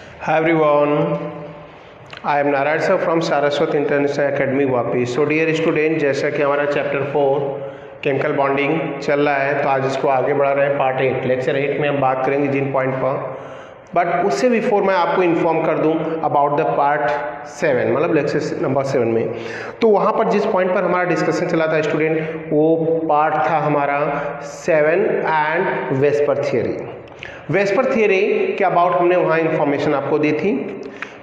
Hi everyone, I am Narayan sir from Saraswat International Academy Vapi. So dear student, जैसा कि हमारा chapter 4 chemical bonding चल रहा है, तो आज इसको आगे बढ़ा रहे हैं पार्ट 8 लेक्चर 8 में हम बात करेंगे जिन पॉइंट पर, बट उससे बिफोर मैं आपको इन्फॉर्म कर दूं अबाउट द पार्ट 7, मतलब लेक्चर नंबर 7 में. तो वहाँ पर जिस पॉइंट पर हमारा डिस्कशन चला था स्टूडेंट, वो पार्ट था हमारा 7 and VSEPR theory. VSEPR theory के अबाउट हमने वहाँ इन्फॉर्मेशन आपको दी थी.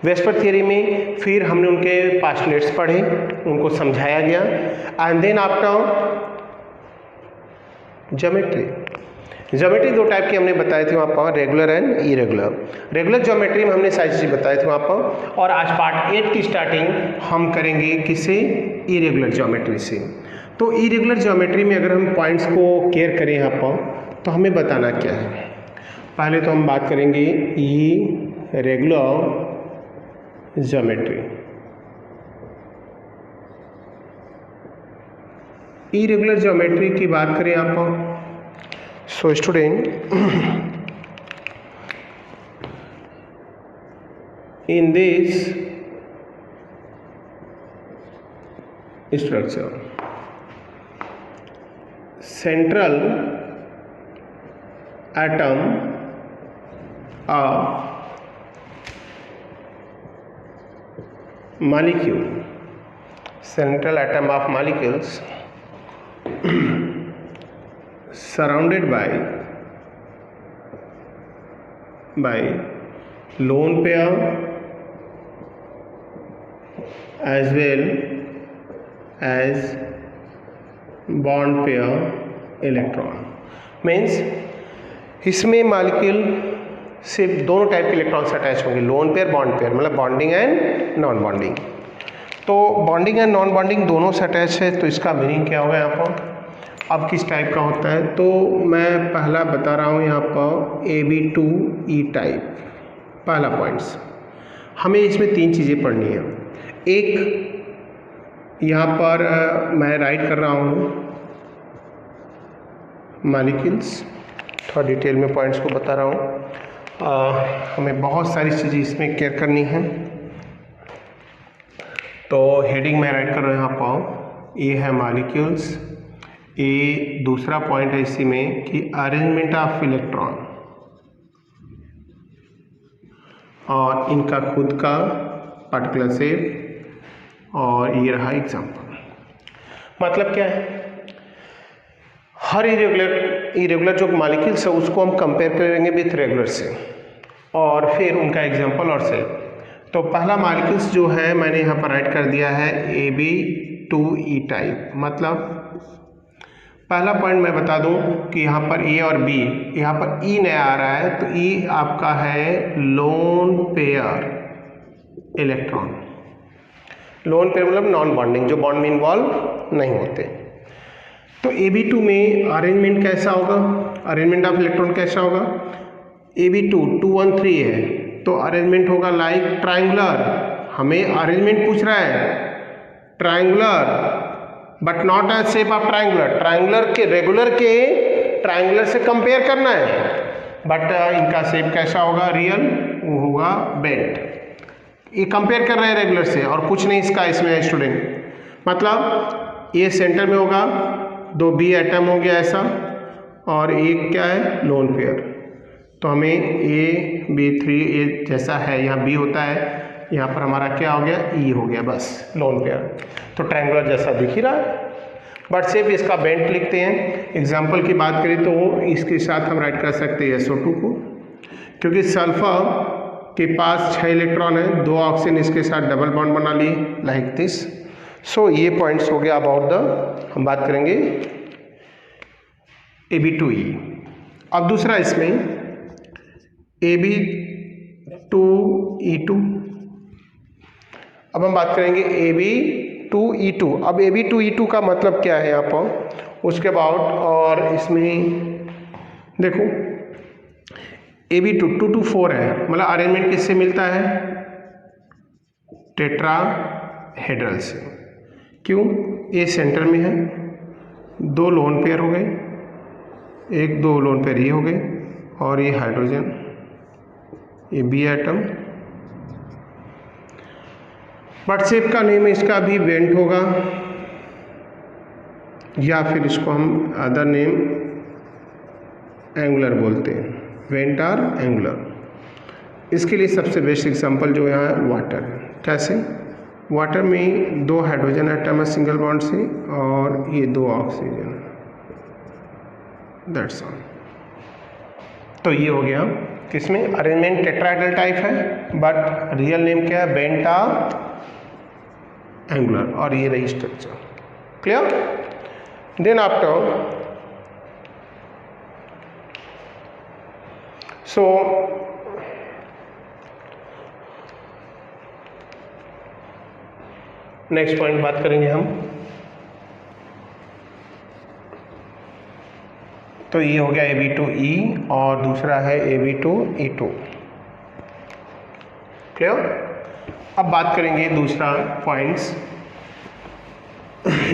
वेस्पर थियरी में फिर हमने उनके पास्टुलेट्स पढ़े, उनको समझाया गया, एंड देन आफ्टर ज्योमेट्री दो टाइप की हमने बताए थे वहाँ पर, regular and irregular. Regular geometry में हमने सारी चीज़ें बताए थे वहाँ पर, और आज पार्ट 8 की स्टार्टिंग हम करेंगे किससे? इरेगुलर ज्योमेट्री से. तो इरेगुलर ज्योमेट्री में अगर हम पॉइंट्स को केयर करें यहाँ पर, तो हमें बताना क्या है. पहले तो हम बात करेंगे इरेगुलर ज्योमेट्री. इरेगुलर ज्योमेट्री की बात करें आप, so student in this structure central atom of molecule, central atom of molecules surrounded by lone pair as well as bond pair electron. means इसमें मॉलिक्यूल सिर्फ दोनों टाइप के इलेक्ट्रॉन्स अटैच होंगे, lone pair bond pair, मतलब bonding and non bonding. तो bonding and non bonding दोनों से attach है, तो इसका मीनिंग क्या होगा यहाँ पर? अब किस टाइप का होता है, तो मैं पहला बता रहा हूँ यहाँ पर AB2E टाइप. पहला पॉइंट्स, हमें इसमें 3 चीज़ें पढ़नी है. एक यहाँ पर मैं राइट कर रहा हूँ मॉलिक्यूल्स, थोड़ा डिटेल में पॉइंट्स को बता रहा हूँ. हमें बहुत सारी चीज़ें इसमें केयर करनी है. तो हेडिंग में राइट कर रहा हूँ यहाँ पर, ये है मॉलिक्यूल्स. ये दूसरा पॉइंट है इसी में कि अरेंजमेंट ऑफ इलेक्ट्रॉन, और इनका खुद का पार्टिकुलर शेप, और ये रहा एग्जाम्पल. मतलब क्या है, हर इरेगुलर जो मॉलिक्यूल्स है उसको हम कंपेयर करेंगे विथ रेगुलर से, और फिर उनका एग्जांपल और से. तो पहला मॉलिक्यूल्स जो है मैंने यहाँ पर राइट कर दिया है AB2E टाइप. मतलब पहला पॉइंट मैं बता दूँ कि यहाँ पर A और B, यहाँ पर E नया आ रहा है, तो E आपका है lone pair electron. Lone pair मतलब नॉन बॉन्डिंग, जो बॉन्ड में इन्वॉल्व नहीं होते. तो AB2 में अरेंजमेंट कैसा होगा, अरेंजमेंट ऑफ इलेक्ट्रॉन कैसा होगा? AB2 213 है, तो अरेंजमेंट होगा लाइक ट्रायंगुलर. हमें अरेंजमेंट पूछ रहा है triangular, but not as shape of triangular. Triangular के रेगुलर के ट्रायंगुलर से कंपेयर करना है, बट इनका शेप कैसा होगा? रियल, वो होगा बेंट. ये कंपेयर कर रहे हैं रेगुलर से, और कुछ नहीं इसका इसमें है स्टूडेंट. मतलब ये सेंटर में होगा, 2 B एटम हो गया ऐसा, और एक क्या है? Lone pair. तो हमें AB3 ये जैसा है, यहाँ B होता है, यहाँ पर हमारा क्या हो गया? E हो गया, बस लोन पेयर. तो ट्रायंगुलर जैसा दिख ही रहा है, बट सिर्फ इसका बेंट लिखते हैं. एग्जाम्पल की बात करें तो इसके साथ हम राइट कर सकते हैं SO2 को, क्योंकि सल्फर के पास 6 इलेक्ट्रॉन है, 2 ऑक्सीजन इसके साथ डबल बॉन्ड बना लिए लाइक दिस. सो ये पॉइंट्स हो गया अबाउट द, हम बात करेंगे AB2E. अब दूसरा इसमें AB2E2. अब हम बात करेंगे AB2E2. अब AB2E2 का मतलब क्या है यहाँ पर, उसके अबाउट. और इसमें देखो AB2 2 to 4 है, मतलब अरेंजमेंट किससे मिलता है? टेट्राहेड्रल से. क्यों? ये सेंटर में है, 2 लोन पेयर हो गए, 1 2 लोन पेयर ये हो गए, और ये हाइड्रोजन, ये B एटम बट शेप का नेम इसका भी वेंट होगा, या फिर इसको हम अदर नेम एंगुलर बोलते हैं, वेंट और एंगुलर। इसके लिए सबसे बेस्ट एग्जांपल जो यहाँ है वाटर है। कैसे? वाटर में 2 हाइड्रोजन एटम है सिंगल बॉन्ड से और ये 2 ऑक्सीजन, दैट्स ऑल। तो ये हो गया किसमें, अरेंजमेंट टेट्राहेड्रल टाइप है बट रियल नेम क्या है, बेंटा एंगुलर, और ये रही structure. Clear? Then after so next point बात करेंगे हम। तो ये हो गया Ab2E और दूसरा है Ab2E2। क्लियर? अब बात करेंगे दूसरा पॉइंट्स।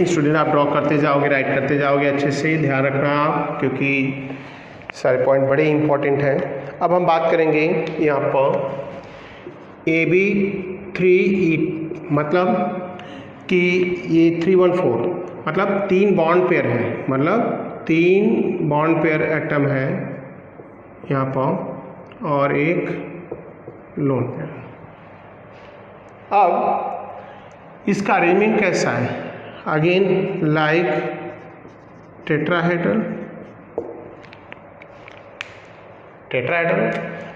स्टूडेंट आप ड्रॉ करते जाओगे, राइट करते जाओगे, अच्छे से ध्यान रखना आप, क्योंकि सारे पॉइंट बड़े इंपॉर्टेंट हैं। अब हम बात करेंगे यहाँ पर Ab3E, मतलब कि ये 314 मतलब 3 बॉन्ड पेयर है, मतलब 3 बॉन्ड पेयर एटम है यहाँ पर और एक लोन पेयर। अब इसका अरेंजमेंट कैसा है, again like tetrahedral,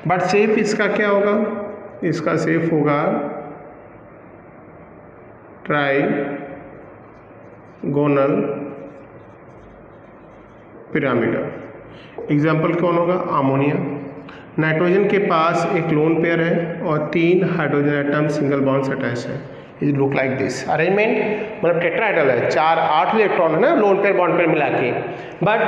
but shape इसका क्या होगा, इसका शेप होगा ट्राइगोनल पिरामिडल। एग्जाम्पल कौन होगा, अमोनिया। नाइट्रोजन के पास एक लोन पेयर है और 3 hydrogen atom single bonds attach है। It look like this. Arrangement मतलब टेट्राहेड्रल है, 8 इलेक्ट्रॉन है ना लोन पेयर बॉन्ड पेयर मिला के, but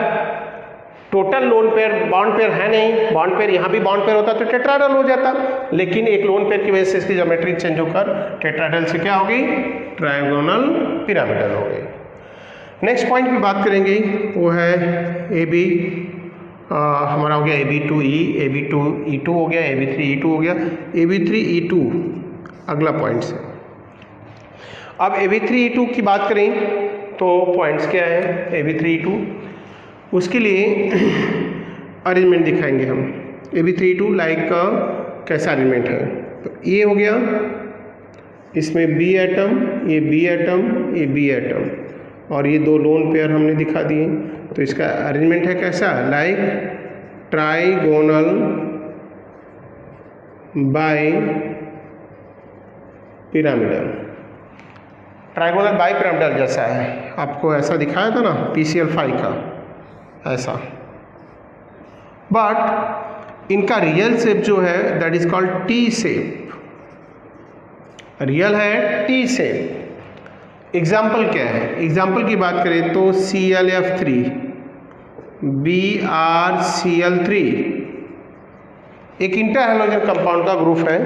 total lone pair bond pair है नहीं। बॉन्ड पेयर यहाँ भी बॉन्ड पेयर होता तो टेट्राहेड्रल हो जाता, लेकिन एक लोन पेयर की वजह से इसकी ज्योमेट्री चेंज होकर टेट्राहेड्रल से क्या हो गई, ट्रायगोनल पिरामिडल हो गई। नेक्स्ट पॉइंट की बात करेंगे वो है AB, हमारा हो गया Ab2E, Ab2E2 हो गया, Ab3E2 हो गया, Ab3E2 अगला पॉइंट है। अब Ab3E2 की बात करें तो पॉइंट्स क्या है Ab3E2, उसके लिए अरेंजमेंट दिखाएंगे हम। Ab3E2 लाइक कैसा अरेंजमेंट है, तो ये हो गया, इसमें B एटम, ये B एटम, ये B एटम, और ये 2 लोन पेयर हमने दिखा दिए। तो इसका अरेंजमेंट है कैसा, like trigonal bi pyramidal. Trigonal bi pyramidal जैसा है, आपको ऐसा दिखाया था ना PCl5 का, ऐसा। बट इनका रियल शेप जो है that is called T shape, real है T शेप। एग्जाम्पल क्या है, एग्जाम्पल की बात करें तो ClF3, BrCl3 एक इंटर हेलोजन कंपाउंड का ग्रुप है।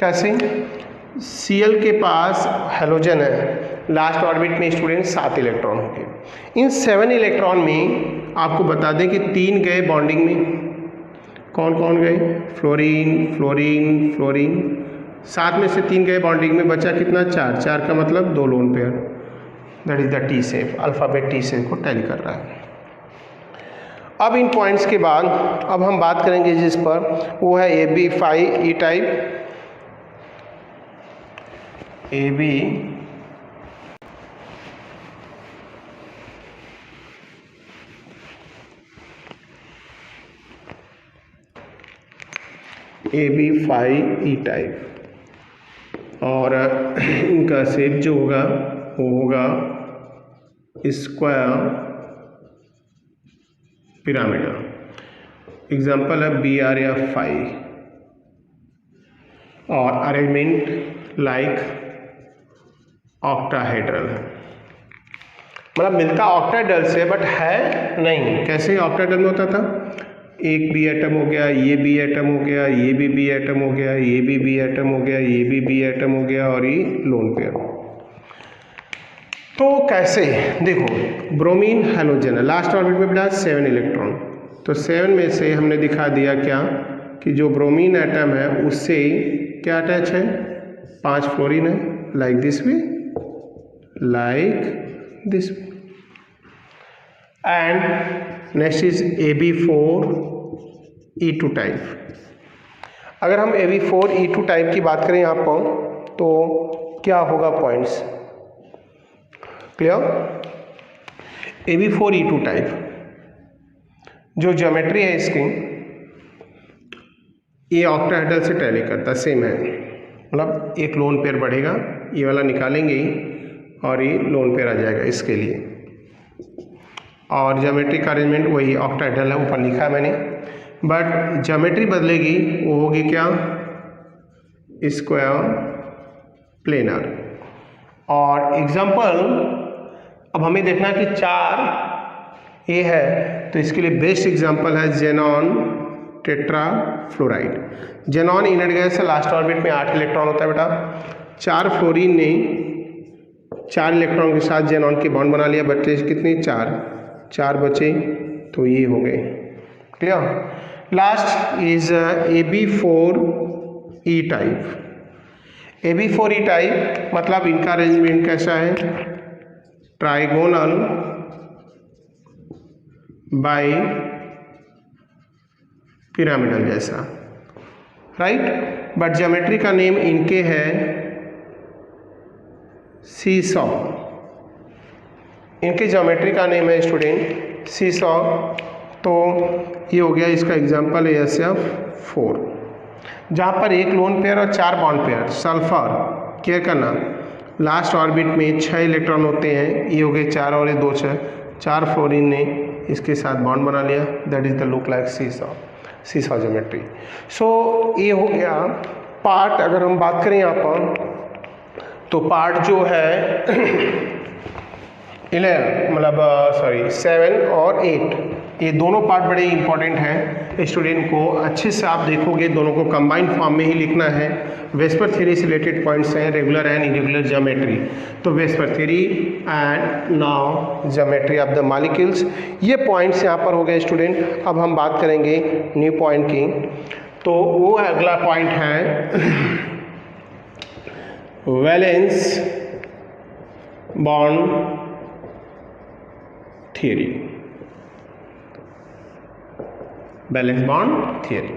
कैसे, Cl के पास हेलोजन है, लास्ट ऑर्बिट में स्टूडेंट 7 इलेक्ट्रॉन होंगे। इन 7 इलेक्ट्रॉन में आपको बता दें कि 3 गए बॉन्डिंग में, कौन कौन गए, फ्लोरीन फ्लोरीन फ्लोरीन, 7 में से 3 गए बॉन्डिंग में, बचा कितना, 4 का मतलब 2 lone pair, that is the T shape, alphabet T shape को टैली कर रहा है। अब इन पॉइंट्स के बाद अब हम बात करेंगे जिस पर, वो है AB5E टाइप, AB5E टाइप, और इनका शेप जो होगा वो होगा स्क्वायर पिरामिडल। एग्जाम्पल है BrF5, और अरेंजमेंट लाइक ऑक्टाहेड्रल, मतलब मिलता ऑक्टाहेड्रल से बट है नहीं। कैसे ऑक्टाहेड्रल में होता था, एक B एटम हो गया, ये B एटम हो गया, ये भी B एटम हो गया, ये भी B एटम हो गया, ये भी B एटम हो गया, और ये लोन पेयर। तो कैसे, देखो ब्रोमीन हेलोजन है, लास्ट ऑर्बिट में मिला 7 इलेक्ट्रॉन, तो 7 में से हमने दिखा दिया क्या कि जो ब्रोमीन एटम है उससे क्या अटैच है, 5 फ्लोरीन है, like this way, like this way. And next is AB4E2 type. अगर हम AB4E2 टाइप की बात करें यहाँ पर तो क्या होगा पॉइंट्स? क्लियर? AB4E2 टाइप जो ज्योमेट्री है इसकी, ये ऑक्टाहेड्रल से टैली करता, सेम है. मतलब एक लोन पेयर बढ़ेगा, ये वाला निकालेंगे और ये लोन पेयर आ जाएगा इसके लिए. और ज्योमेट्री का अरेंजमेंट वही ऑक्टाहेड्रल है, ऊपर लिखा है मैंने, बट ज्योमेट्री बदलेगी. वो होगी क्या? Square planar. और एग्जांपल अब हमें देखना कि 4 ये है तो इसके लिए बेस्ट एग्जांपल है xenon tetrafluoride. Xenon inert gas है, लास्ट ऑर्बिट में 8 इलेक्ट्रॉन होता है बेटा. 4 फ्लोरीन ने 4 इलेक्ट्रॉन के साथ ज़ेनॉन की बॉन्ड बना लिया. बचे कितने? 4 बचे, तो ये हो गए. Clear? Last is AB4E type. AB4E type मतलब इनका अरेंजमेंट कैसा है? ट्राइगोनल बाई पिरामिडल जैसा, राइट. बट ज्योमेट्री का नेम इनके है सीसॉ. इनके ज्योमेट्री का नेम है स्टूडेंट सीसॉ. तो ये हो गया इसका एग्जांपल है SF4, जहाँ पर एक लोन पेयर और 4 बॉन्ड पेयर. सल्फर केयर करना, लास्ट ऑर्बिट में 6 इलेक्ट्रॉन होते हैं, ये हो गए 4 और ये 2 6. 4 फ्लोरीन ने इसके साथ बॉन्ड बना लिया. That is the look like seesaw geometry. So ये हो गया पार्ट. अगर हम बात करें यहाँ पर तो पार्ट जो है 7 और 8, ये दोनों पार्ट बड़े इंपॉर्टेंट हैं. स्टूडेंट को अच्छे से आप देखोगे, दोनों को कंबाइंड फॉर्म में ही लिखना है. वेस्पर थ्योरी से रिलेटेड पॉइंट्स हैं, रेगुलर एंड इरेगुलर ज्योमेट्री. तो VSEPR theory and now geometry of the molecules, ये पॉइंट्स यहाँ पर हो गए स्टूडेंट. अब हम बात करेंगे न्यू पॉइंट की. तो वो अगला पॉइंट है valence bond theory. Balance bond theory.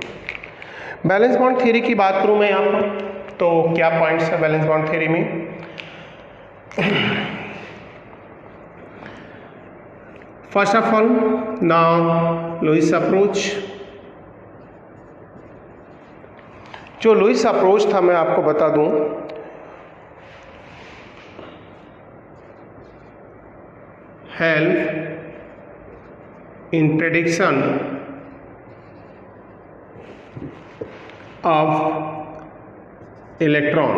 Balance bond theory की बात करूं मैं यहाँ पर तो क्या पॉइंट्स है बैलेंस बॉन्ड थियरी में? First of all now Lewis approach. जो लुईस अप्रोच था मैं आपको बता दूं, help in prediction of electron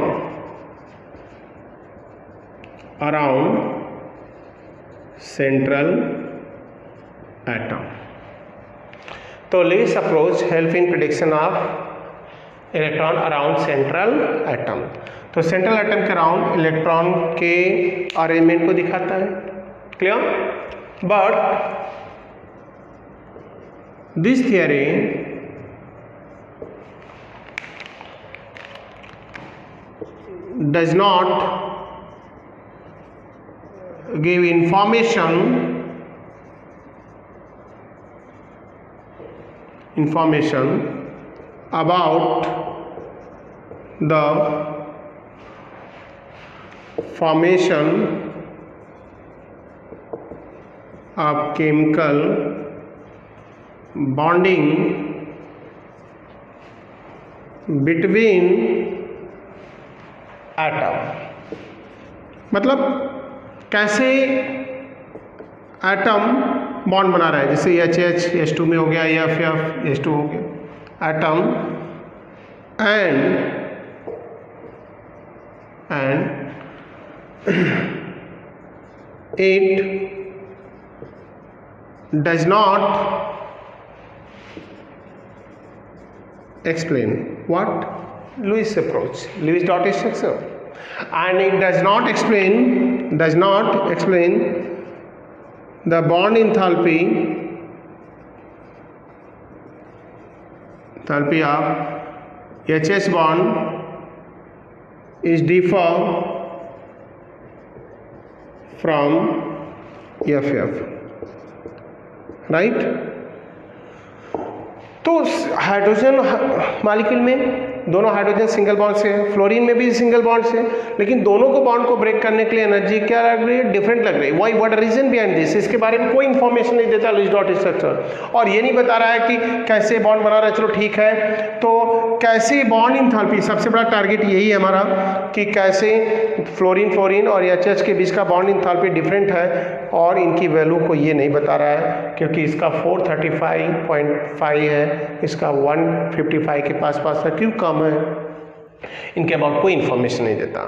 around central atom. तो Lewis approach help in prediction of electron around central atom. तो सेंट्रल एटम के अराउंड इलेक्ट्रॉन के अरेंजमेंट को दिखाता है. Clear? But this theory does not give information about the formation of chemical bonding between atom. मतलब कैसे atom bond बना रहा है, जैसे HH H2 में हो गया या FF H2 हो गया. Atom and it does not explain what? Lewis approach, Lewis dot structure, and it does not explain the bond enthalpy of HS bond is differ from FF, right. तो hydrogen molecule में दोनों hydrogen single bond से है, fluorine में भी single bond से, लेकिन दोनों को बॉन्ड को ब्रेक करने के लिए एनर्जी क्या लग रही है, डिफरेंट लग रही है। Why, what reason behind this, इसके बारे में कोई इंफॉर्मेशन नहीं देता लुईस डॉट स्ट्रक्चर, और ये नहीं बता रहा है कि कैसे बॉन्ड बना रहा है। चलो ठीक है, तो कैसे बॉन्ड इंथैल्पी, सबसे बड़ा टारगेट यही है हमारा कि कैसे फ्लोरीन और HH के बीच का बॉन्ड इंथैल्पी डिफरेंट है, और इनकी वैल्यू को ये नहीं बता रहा है, क्योंकि इसका 435.5 है, इसका 155 के पास है। क्यों कम है, इनके अबाउट कोई इंफॉर्मेशन नहीं देता।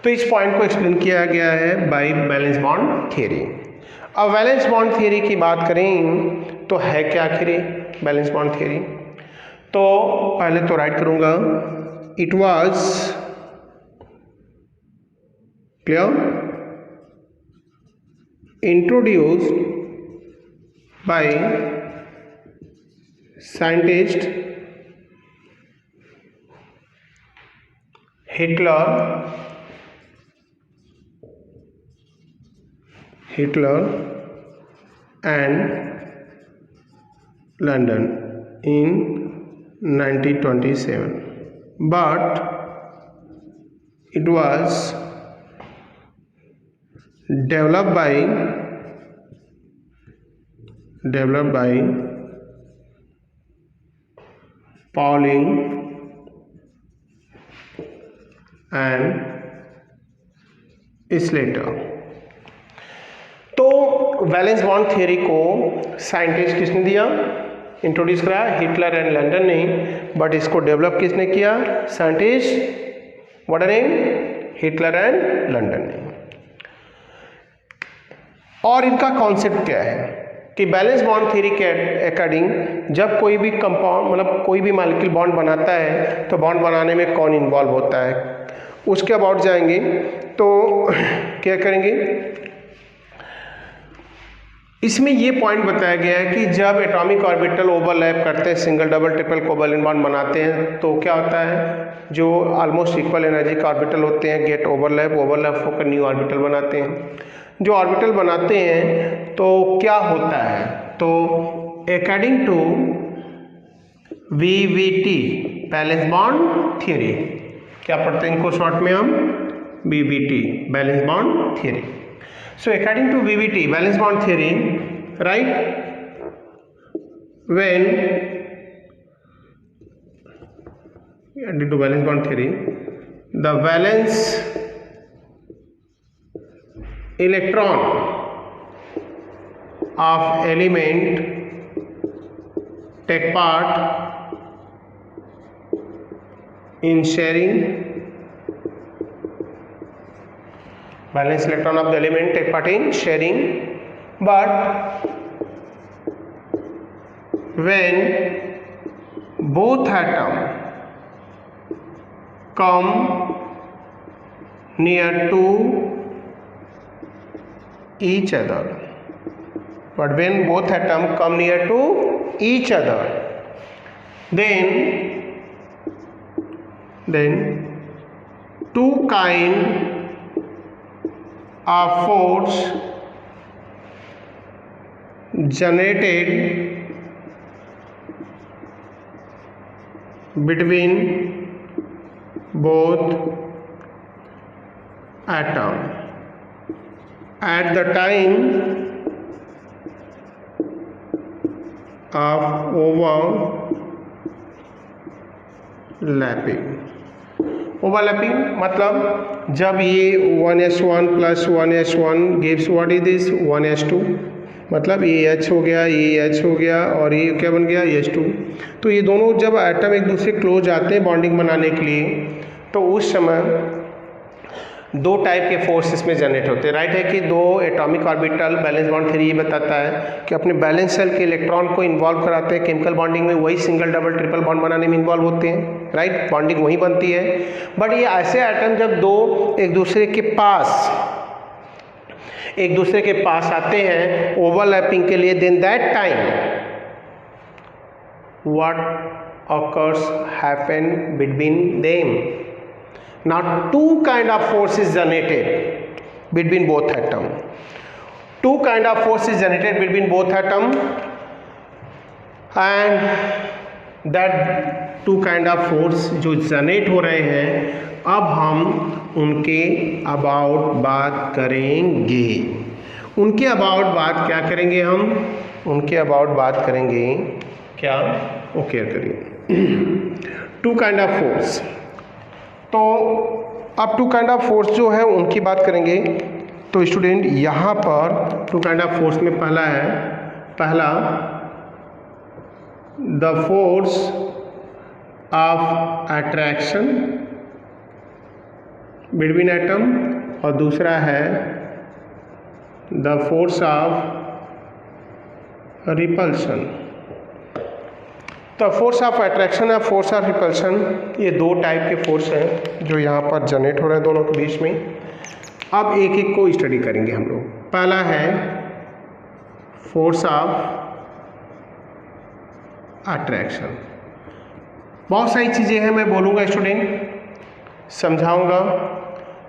तो इस पॉइंट को एक्सप्लेन किया गया है बाय वैलेंस बॉन्ड थियरी। अब वैलेंस बॉन्ड थियरी की बात करें तो है क्या आखिर वैलेंस बॉन्ड थियरी। तो पहले तो राइट करूंगा, it was clear introduced by scientist Hitler and London in 1927, but it was developed by Pauling and Slater। तो वैलेंस बॉन्ड थियरी को साइंटिस्ट किसने दिया, इंट्रोड्यूस कराया, हिटलर एंड लंदन ने, बट इसको डेवलप किसने किया, scientist what are name, Heitler and London ने। और इनका कॉन्सेप्ट क्या है कि बैलेंस बॉन्ड थ्योरी के अकॉर्डिंग जब कोई भी कंपाउंड मतलब कोई भी मॉलिक्यूल बॉन्ड बनाता है तो बॉन्ड बनाने में कौन इन्वॉल्व होता है, उसके अबाउट जाएंगे। तो क्या करेंगे, इसमें ये पॉइंट बताया गया है कि जब एटॉमिक ऑर्बिटल ओवरलैप करते हैं, single double triple covalent bond बनाते हैं, तो क्या होता है, जो ऑलमोस्ट इक्वल एनर्जी के ऑर्बिटल होते हैं गेट ओवरलैप होकर न्यू ऑर्बिटल बनाते हैं। जो ऑर्बिटल बनाते हैं तो क्या होता है, तो according to VBT valence bond theory, क्या पढ़ते हैं इनको शॉर्ट में हम, VBT valence bond theory. So according to VBT valence bond theory, right, when due to valence bond theory, the valence electron of element take part in sharing, valence electron of the element take part in sharing, but when both atoms come near to each other, but when both atoms come near to each other, then two kind of force generated between both atoms at the time of overlapping मतलब जब ये 1s1 plus 1s1 gives what is this 1s2, मतलब ये H हो गया, ये H हो गया और ये क्या बन गया H2। तो ये दोनों जब एटम एक दूसरे क्लोज आते हैं बॉन्डिंग बनाने के लिए, तो उस समय दो टाइप के फोर्स इसमें जनरेट होते हैं। राइट है कि दो atomic orbital, balance bond theory ये बताता है कि अपने बैलेंस सेल के इलेक्ट्रॉन को इन्वॉल्व कराते हैं केमिकल बॉन्डिंग में, वही सिंगल डबल ट्रिपल बॉन्ड बनाने में इन्वॉल्व होते हैं। राइट, बॉन्डिंग वही बनती है। बट ये ऐसे एटम जब दो एक दूसरे के पास आते हैं ओवरलैपिंग के लिए, then that time what occurs happen between them. Now two kind of force is generated between both atom. Two kind of force is generated between both atom, and that two kind of force जो generate हो रहे हैं, अब हम उनके about बात करेंगे। उनके अबाउट बात क्या करेंगे हम? उनके अबाउट बात करेंगे क्या? ओके करिए टू काइंड ऑफ फोर्स। तो अब टू काइंड ऑफ फोर्स जो है उनकी बात करेंगे। तो स्टूडेंट यहाँ पर टू काइंड ऑफ फोर्स में पहला है, पहला the force of attraction between atom, और दूसरा है द फोर्स ऑफ रिपल्शन। तो फोर्स ऑफ अट्रैक्शन और फोर्स ऑफ रिपल्शन ये दो टाइप के फोर्स हैं जो यहाँ पर जनरेट हो रहे हैं दोनों के बीच में। अब एक एक को स्टडी करेंगे हम लोग। पहला है फोर्स ऑफ अट्रैक्शन। बहुत सारी चीज़ें हैं, मैं बोलूँगा स्टूडेंट, समझाऊंगा,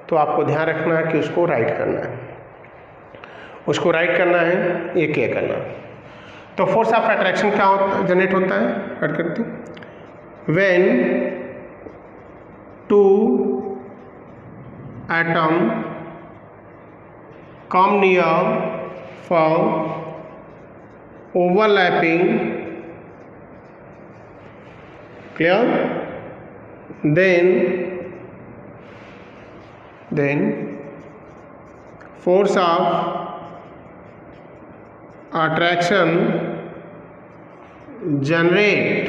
तो आपको ध्यान रखना है कि उसको राइट करना है, उसको राइट करना है, एक एक करना। तो फोर्स ऑफ अट्रैक्शन क्या जनरेट होता है? राइट करते हैं। When two atom come near for overlapping, clear, then force of attraction generate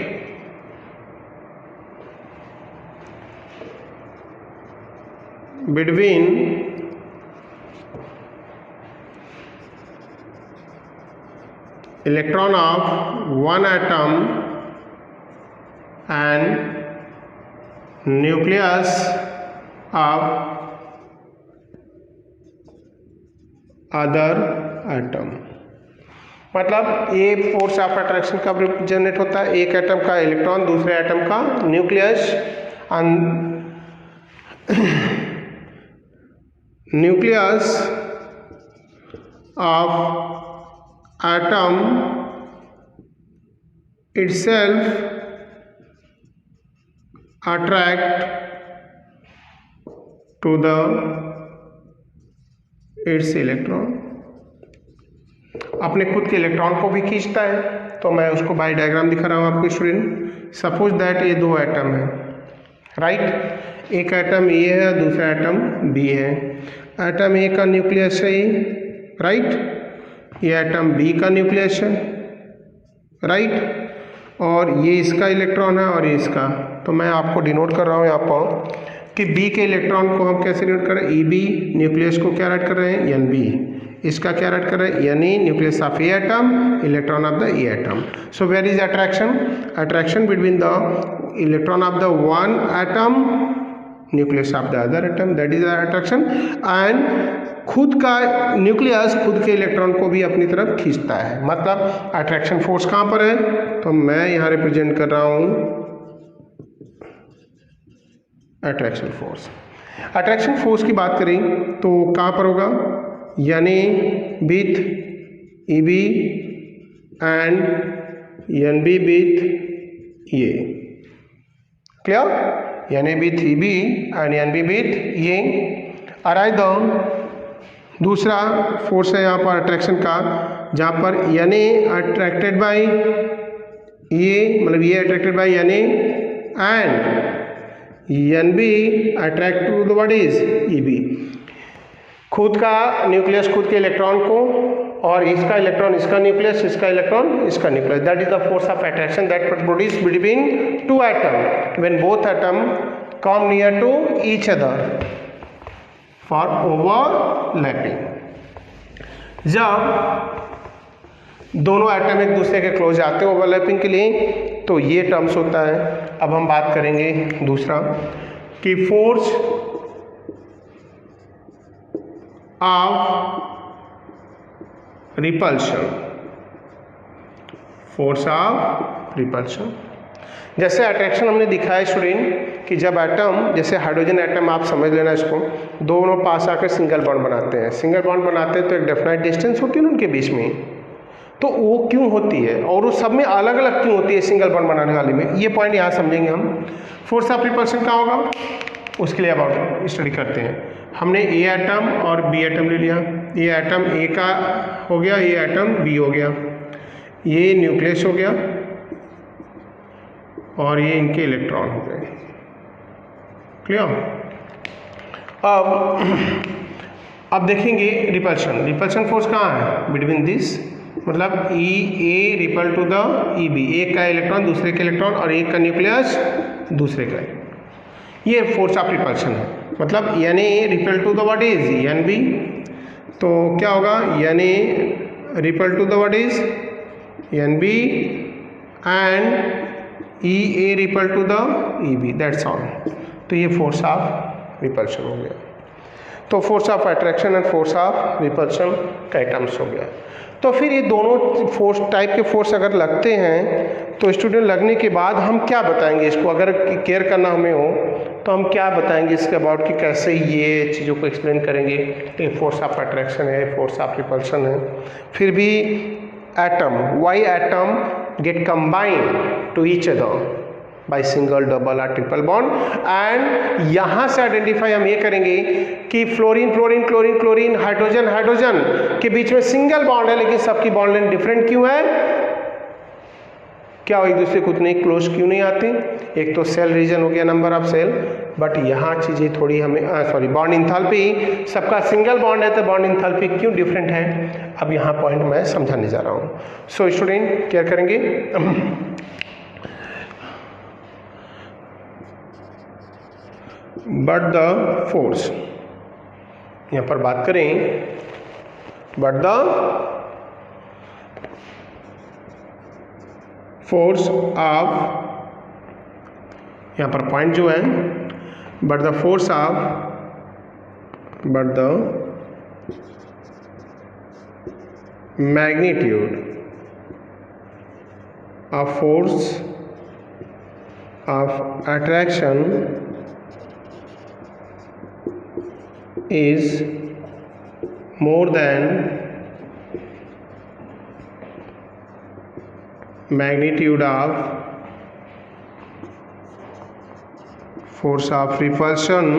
between electron of one atom and nucleus of other atom. मतलब ये फोर्स ऑफ अट्रैक्शन कब generate होता है? एक एटम का इलेक्ट्रॉन दूसरे एटम का nucleus, nucleus of atom itself attract to the its electron, अपने खुद के इलेक्ट्रॉन को भी खींचता है। तो मैं उसको बाय डायग्राम दिखा रहा हूँ आपको स्टूडेंट। सपोज दैट ये दो एटम है, राइट, एक एटम ए है, दूसरा एटम बी है। एटम ए का न्यूक्लियस है ये, राइट, ये एटम बी का न्यूक्लियस है, राइट, और ये इसका इलेक्ट्रॉन है और ये इसका। तो मैं आपको डिनोट कर रहा हूँ यहाँ पर कि बी के इलेक्ट्रॉन को हम कैसे डिनोट कर रहे हैं? ई बी, न्यूक्लियस को क्या राइट कर रहे हैं? एन बी, इसका क्या राइट कर रहे हैं? यानी nucleus of a atom, electron of the a atom. So where is attraction? Attraction between the electron of the one atom, nucleus of the other atom, that is attraction. And खुद का nucleus खुद के electron को भी अपनी तरफ खींचता है। मतलब अट्रैक्शन फोर्स कहाँ पर है? तो मैं यहाँ रिप्रेजेंट कर रहा हूँ अट्रैक्शन फोर्स। अट्रैक्शन फोर्स की बात करें तो कहाँ पर होगा? यानी with E B and N B with ये, क्लियर, यानी with E B and N B with ये। अराइज द दूसरा फोर्स है यहाँ पर अट्रैक्शन का, जहाँ पर यानी अट्रैक्टेड बाई ये, मतलब ये अट्रैक्टेड बाई यानी, and N B attract to the what is E B, खुद का न्यूक्लियस खुद के इलेक्ट्रॉन को, और इसका इलेक्ट्रॉन इसका न्यूक्लियस, इसका इलेक्ट्रॉन इसका nucleus. That is the force of attraction that produce between two atom when both atom come near to each other for overlapping. जब दोनों एटम एक दूसरे के क्लोज आते हैं ओवरलैपिंग के लिए, तो ये टर्म्स होता है। अब हम बात करेंगे दूसरा कि force of repulsion, force of repulsion. जैसे अट्रैक्शन हमने दिखाया स्टूडेंट कि जब एटम, जैसे हाइड्रोजन एटम आप समझ लेना इसको, दोनों पास आकर सिंगल बॉन्ड बनाते हैं, सिंगल बॉन्ड बनाते हैं तो एक डेफिनेट डिस्टेंस होती है ना उनके बीच में, तो वो क्यों होती है और वो सब में अलग अलग क्यों होती है सिंगल बॉन्ड बनाने वाले में, ये पॉइंट यहाँ समझेंगे हम। फोर्स ऑफ रिपल्शन कहाँ होगा उसके लिए अब स्टडी करते हैं। हमने ए एटम और बी एटम ले लिया, ये एटम ए का हो गया, ये एटम बी हो गया, ये न्यूक्लियस हो गया और ये इनके इलेक्ट्रॉन हो गए। क्लियर? अब देखेंगे रिपल्शन फोर्स कहाँ है बिटवीन दिस, मतलब E A ripple to the E B, एक का इलेक्ट्रॉन दूसरे के इलेक्ट्रॉन और एक का न्यूक्लियस दूसरे का, ये फोर्स ऑफ रिपल्शन है। मतलब N A ripple to the what is N B, तो क्या होगा N A ripple to the what is N B and E A ripple to the E B, that's all. तो ये force of repulsion हो गया। तो force of attraction and force of repulsion का terms हो गया। तो फिर ये दोनों फोर्स टाइप के फोर्स अगर लगते हैं तो स्टूडेंट लगने के बाद हम क्या बताएंगे इसको, अगर केयर करना हमें हो तो हम क्या बताएंगे इसके अबाउट कि कैसे ये चीज़ों को एक्सप्लेन करेंगे। तो फोर्स ऑफ अट्रैक्शन है, फोर्स ऑफ रिपल्शन है। फिर भी atom, why atom get combined to each other by single double और ट्रिपल बॉन्ड, एंड यहाँ से आइडेंटिफाई हम ये करेंगे कि fluorine fluorine chlorine chlorine hydrogen hydrogen के बीच में सिंगल बॉन्ड है लेकिन सबकी बॉन्ड लेंथ डिफरेंट क्यों है, क्या वो एक दूसरे को उतने क्लोज क्यों नहीं आती। एक तो सेल रीजन हो गया, नंबर ऑफ सेल, बट यहाँ चीज़ें थोड़ी हमें बॉन्ड इंथैल्पी, सबका सिंगल बॉन्ड है तो बॉन्ड इंथैल्पी क्यों डिफरेंट है, अब यहाँ पॉइंट मैं समझाने जा रहा हूँ। सो स्टूडेंट केयर करेंगे। बट द फोर्स, यहाँ पर बात करें बट द फोर्स ऑफ, यहाँ पर पॉइंट जो है but the force of, but the magnitude of force of attraction is more than magnitude of force of repulsion,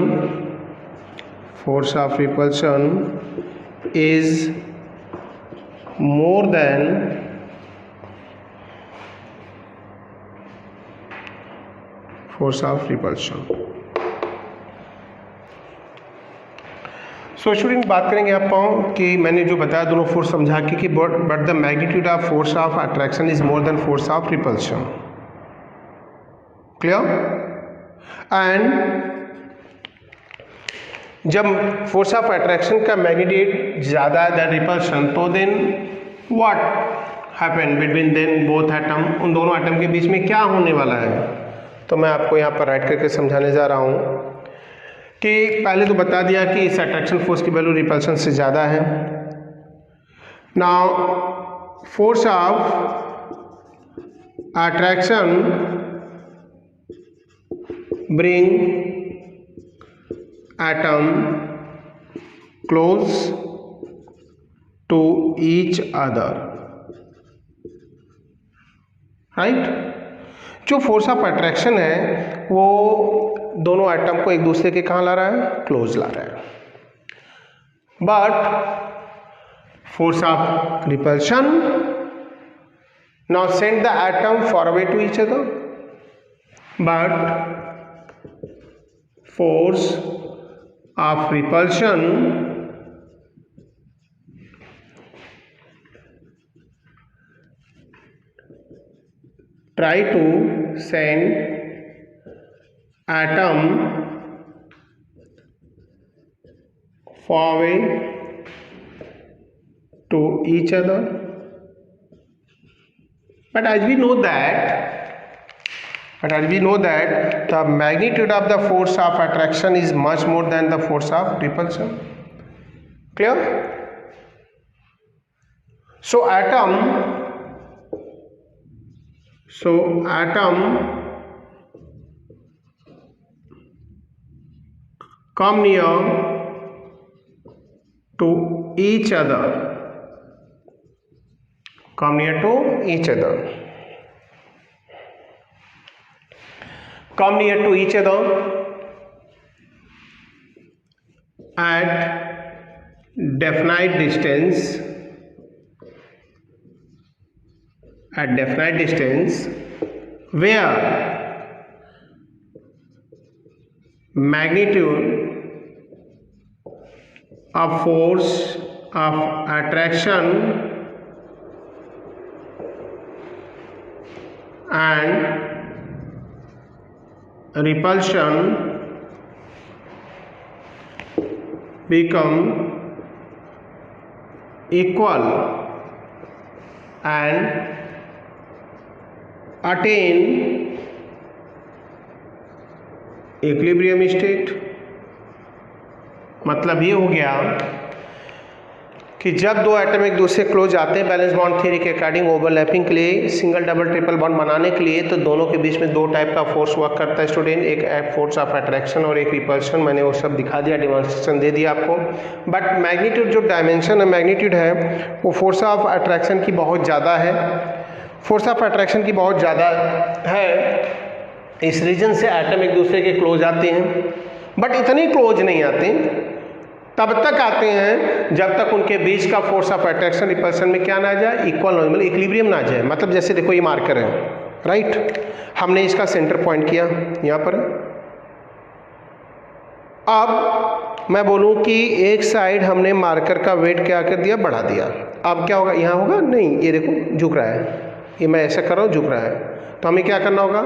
force of repulsion is more than force of repulsion। So student बात करेंगे आप कि मैंने जो बताया दोनों फोर्स समझा के कि but the magnitude of force of attraction is more than force of repulsion. Clear? And जब फोर्स ऑफ अट्रैक्शन का मैग्नीट्यूड ज़्यादा है दैन रिपल्शन, तो then what happen between then both atom, उन दोनों एटम के बीच में क्या होने वाला है, तो मैं आपको यहाँ पर राइट करके समझाने जा रहा हूँ कि पहले तो बता दिया कि इस अट्रैक्शन फोर्स की वैल्यू रिपल्शन से ज़्यादा है। Now force of attraction bring atom close to each other, right. जो फोर्स ऑफ अट्रैक्शन है वो दोनों एटम को एक दूसरे के कहाँ ला रहा है, क्लोज ला रहा है। But force of repulsion now send the atom far away to each other, but force of repulsion try to send atom far away to each other, but as we know that the magnitude of the force of attraction is much more than the force of repulsion. Clear? So atom come near to each other, come near to each other, come near to each other at definite distance, at definite distance where magnitude of force of attraction and repulsion become equal and attain equilibrium state. मतलब ये हो गया कि जब दो atom एक दूसरे close आते हैं बैलेंस बॉन्ड थ्योरी के अकॉर्डिंग ओवरलैपिंग के लिए, सिंगल डबल ट्रिपल बॉन्ड बनाने के लिए, तो दोनों के बीच में दो टाइप का फोर्स वर्क करता है स्टूडेंट, एक फोर्स ऑफ अट्रैक्शन और एक रिपल्शन। मैंने वो सब दिखा दिया, डेमोन्स्ट्रेशन दे दिया आपको। बट मैग्नीट्यूड जो डायमेंशन है, मैग्नीट्यूड है, वो फोर्स ऑफ अट्रैक्शन की बहुत ज़्यादा है, फोर्स ऑफ अट्रैक्शन की बहुत ज़्यादा है। इस रीजन से एटम एक दूसरे के क्लोज आते हैं, बट इतने क्लोज नहीं आते, तब तक आते हैं जब तक उनके बीच का फोर्स ऑफ अट्रैक्शन रिपल्सन में क्या ना आ जाए, इक्वल ना, मतलब इक्विलिब्रियम ना आ जाए। मतलब जैसे देखो ये मार्कर है, राइट, हमने इसका सेंटर पॉइंट किया यहाँ पर। अब मैं बोलूँ कि एक साइड हमने मार्कर का वेट क्या कर दिया, बढ़ा दिया। अब क्या होगा, यहाँ होगा नहीं, ये देखो झुक रहा है, ये मैं ऐसा कर रहा हूँ, झुक रहा है। तो हमें क्या करना होगा,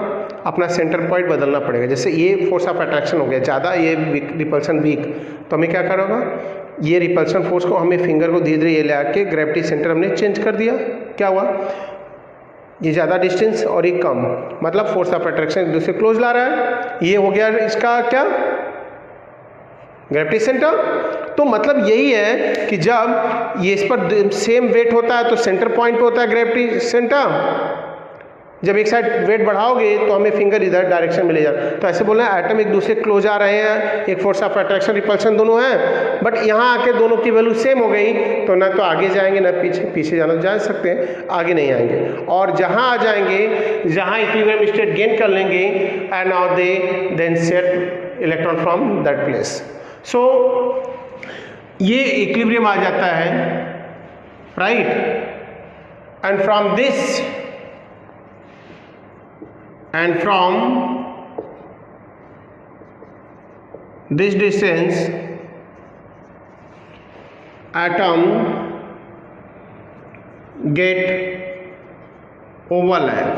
अपना सेंटर पॉइंट बदलना पड़ेगा। जैसे ये फोर्स ऑफ अट्रैक्शन हो गया ज़्यादा, ये रिपल्सन वीक, तो हमें क्या करना होगा, ये रिपल्सन फोर्स को हमें फिंगर को धीरे धीरे ये ले आके ग्रेविटी सेंटर हमने चेंज कर दिया। क्या हुआ, ये ज़्यादा डिस्टेंस और ये कम, मतलब फोर्स ऑफ अट्रैक्शन एक दूसरे क्लोज ला रहा है। ये हो गया इसका क्या, ग्रेविटी सेंटर। तो मतलब यही है कि जब ये इस पर सेम वेट होता है तो सेंटर पॉइंट पे होता है ग्रेविटी सेंटर। जब एक साइड वेट बढ़ाओगे तो हमें फिंगर इधर डायरेक्शन में ले जाए। तो ऐसे बोलना है एटम एक दूसरे क्लोज आ रहे हैं, एक फोर्स ऑफ अट्रैक्शन रिपल्शन दोनों हैं, बट यहाँ आके दोनों की वैल्यू सेम हो गई, तो ना तो आगे जाएंगे ना पीछे, पीछे जाना जा सकते हैं, आगे नहीं आएंगे। और जहाँ आ जाएंगे, जहाँ इक्विलिब्रियम स्टेट गेन कर लेंगे, and now they then set electron from that place. So ये इक्विलिब्रियम आ जाता है, right, and from this and from this distance atom get overlap,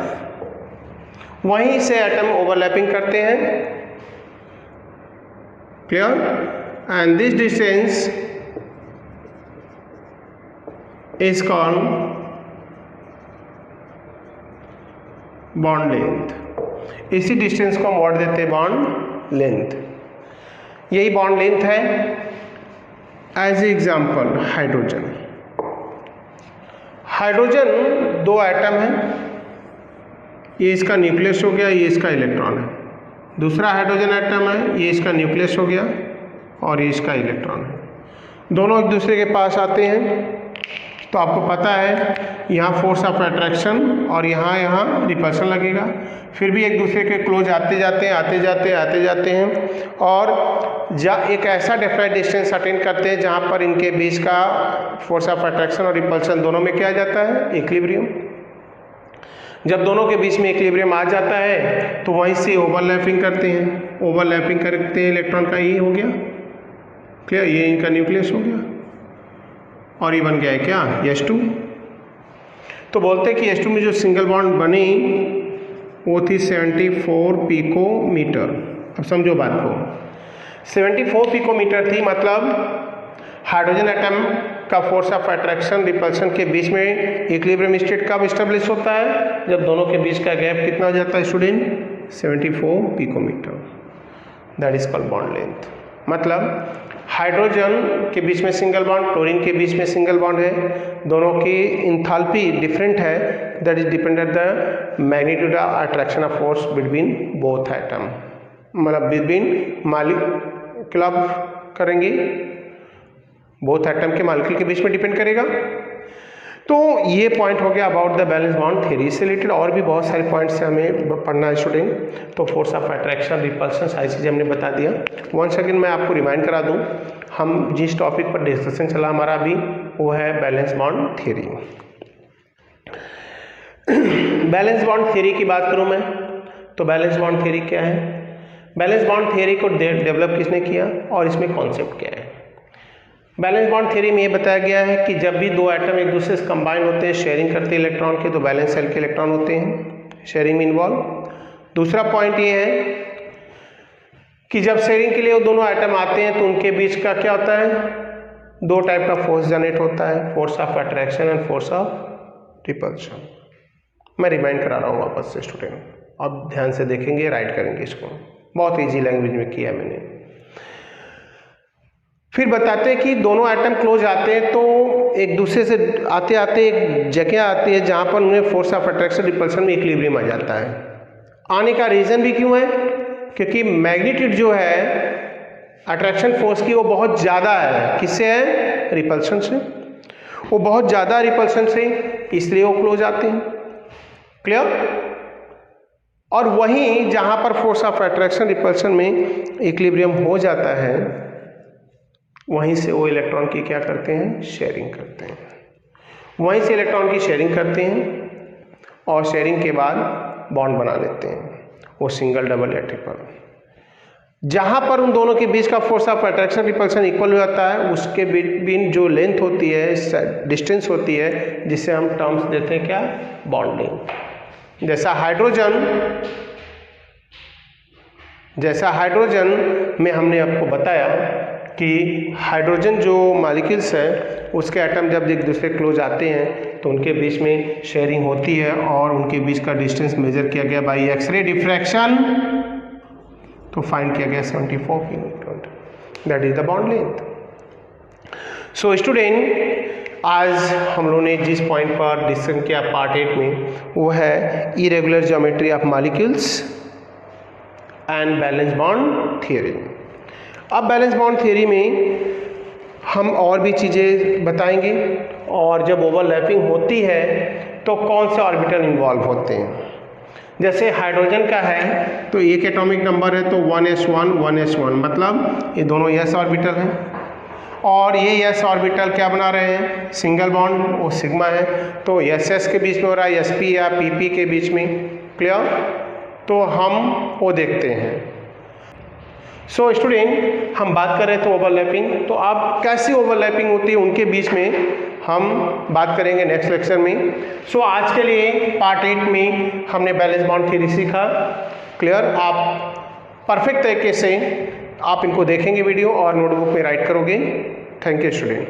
वहीं से एटम ओवरलैपिंग करते हैं, clear, and this distance is called bond length. इसी distance को हम वर्ड देते हैं बॉन्ड लेंथ, यही बॉन्ड लेंथ है। एज एग्जांपल हाइड्रोजन, हाइड्रोजन दो एटम है, ये इसका न्यूक्लियस हो गया, ये इसका इलेक्ट्रॉन है। दूसरा हाइड्रोजन एटम है, ये इसका न्यूक्लियस हो गया और ये इसका इलेक्ट्रॉन है। दोनों एक दूसरे के पास आते हैं, तो आपको पता है यहाँ फोर्स ऑफ अट्रैक्शन और यहाँ रिपल्सन लगेगा। फिर भी एक दूसरे के क्लोज आते जाते हैं और एक ऐसा डेफिनेट डिस्टेंस अटेन करते हैं जहाँ पर इनके बीच का फोर्स ऑफ अट्रैक्शन और रिपल्सन दोनों में क्या आ जाता है, इक्विलिब्रियम। जब दोनों के बीच में इक्विलिब्रियम आ जाता है तो वहीं से ओवरलैपिंग करते हैं, ओवरलैपिंग करते हैं इलेक्ट्रॉन का, ये हो गया क्लियर, ये इनका न्यूक्लियस हो गया और ये बन गया है क्या, H2। तो बोलते हैं कि H2 में जो सिंगल बॉन्ड बनी वो थी 74 पिकोमीटर। अब समझो बात को, 74 पिकोमीटर थी, मतलब हाइड्रोजन एटम का फोर्स ऑफ अट्रैक्शन रिपल्सन के बीच में इक्विलिब्रियम स्टेट कब स्टेब्लिश होता है, जब दोनों के बीच का गैप कितना हो जाता है student, 74 picometre, that is called bond length. मतलब हाइड्रोजन के बीच में सिंगल बॉन्ड, क्लोरीन के बीच में सिंगल बॉन्ड है, दोनों की इंथैल्पी डिफरेंट है, that is dependent the magnitude of attraction of force between both atom, मतलब बिटवीन क्लब करेंगे, बोथ एटम के मॉलिक्यूल के बीच में डिपेंड करेगा। तो ये पॉइंट हो गया about the balance bond theory. इससे रिलेटेड और भी बहुत सारे पॉइंट्स हमें पढ़ना है स्टूडेंट। तो फोर्स ऑफ अट्रैक्शन, रिपल्शन, सारी चीज़ें हमने बता दिया। वंस अगेन मैं आपको रिमाइंड करा दूं, हम जिस टॉपिक पर डिस्कशन चला हमारा अभी वो है valence bond theory. Balance bond theory की बात करूं मैं तो बैलेंस बॉन्ड थ्योरी क्या है? बैलेंस बॉन्ड थ्योरी को डेवलप किसने किया और इसमें कॉन्सेप्ट क्या है? बैलेंस बॉन्ड थ्योरी में ये बताया गया है कि जब भी दो एटम एक दूसरे से कंबाइन होते हैं, शेयरिंग करते हैं इलेक्ट्रॉन के, तो बैलेंस सेल के इलेक्ट्रॉन होते हैं शेयरिंग में इन्वॉल्व। दूसरा पॉइंट ये है कि जब शेयरिंग के लिए वो दोनों एटम आते हैं तो उनके बीच का क्या होता है? दो टाइप का फोर्स जनरेट होता है, force of attraction and force of repulsion. मैं रिमाइंड करा रहा हूँ वापस से स्टूडेंट, अब ध्यान से देखेंगे, राइट करेंगे इसको। बहुत ईजी लैंग्वेज में किया है मैंने। फिर बताते हैं कि दोनों एटम क्लोज आते हैं तो एक दूसरे से आते आते एक जगह आती है जहाँ पर उन्हें फोर्स ऑफ अट्रैक्शन रिपल्शन में इक्विलिब्रियम आ जाता है। आने का रीज़न भी क्यों है? क्योंकि मैग्नीट्यूड जो है अट्रैक्शन फोर्स की वो बहुत ज़्यादा है। किससे है? रिपल्शन से। वो बहुत ज़्यादा रिपल्शन से, इसलिए वो क्लोज आते हैं। क्लियर? और वहीं जहाँ पर फोर्स ऑफ अट्रैक्शन रिपल्शन में इक्विलिब्रियम हो जाता है, वहीं से वो इलेक्ट्रॉन की क्या करते हैं? शेयरिंग करते हैं। वहीं से इलेक्ट्रॉन की शेयरिंग करते हैं और शेयरिंग के बाद बॉन्ड बना लेते हैं, वो सिंगल, डबल या ट्रिपल। जहाँ पर उन दोनों के बीच का force of attraction repulsion equal हो जाता है, उसके बीच जो लेंथ होती है, डिस्टेंस होती है, जिसे हम टर्म्स देते हैं क्या? बॉन्डिंग। जैसा हाइड्रोजन में हमने आपको बताया कि हाइड्रोजन जो मॉलिक्यूल्स है उसके एटम जब एक दूसरे क्लोज आते हैं तो उनके बीच में शेयरिंग होती है और उनके बीच का डिस्टेंस मेजर किया गया बाय एक्सरे डिफ्रैक्शन, तो फाइंड किया गया 74 kilometre. That is the bond length. So student, आज हम लोगों ने जिस पॉइंट पर डिस्कशन किया पार्ट 8 में, वो है irregular geometry of molecules and balance bond theory. अब बैलेंस बॉन्ड थ्योरी में हम और भी चीज़ें बताएंगे, और जब ओवरलैपिंग होती है तो कौन से ऑर्बिटल इन्वॉल्व होते हैं। जैसे हाइड्रोजन का है तो एक एटॉमिक नंबर है तो 1s1 1s1, मतलब ये दोनों s ऑर्बिटल हैं, और ये s ऑर्बिटल क्या बना रहे हैं? सिंगल बॉन्ड, वो सिग्मा है, तो ss के बीच में हो रहा है, sp या pp के बीच में। क्लियर? तो हम वो देखते हैं। सो स्टूडेंट, हम बात कर रहे थे ओवरलैपिंग, तो अब कैसी ओवरलैपिंग होती है उनके बीच में हम बात करेंगे नेक्स्ट लेक्चर में। सो आज के लिए पार्ट 8 में हमने बैलेंस बॉन्ड थ्योरी सीखा। क्लियर? आप परफेक्ट तरीके से आप इनको देखेंगे वीडियो और नोटबुक में राइट करोगे। Thank you student.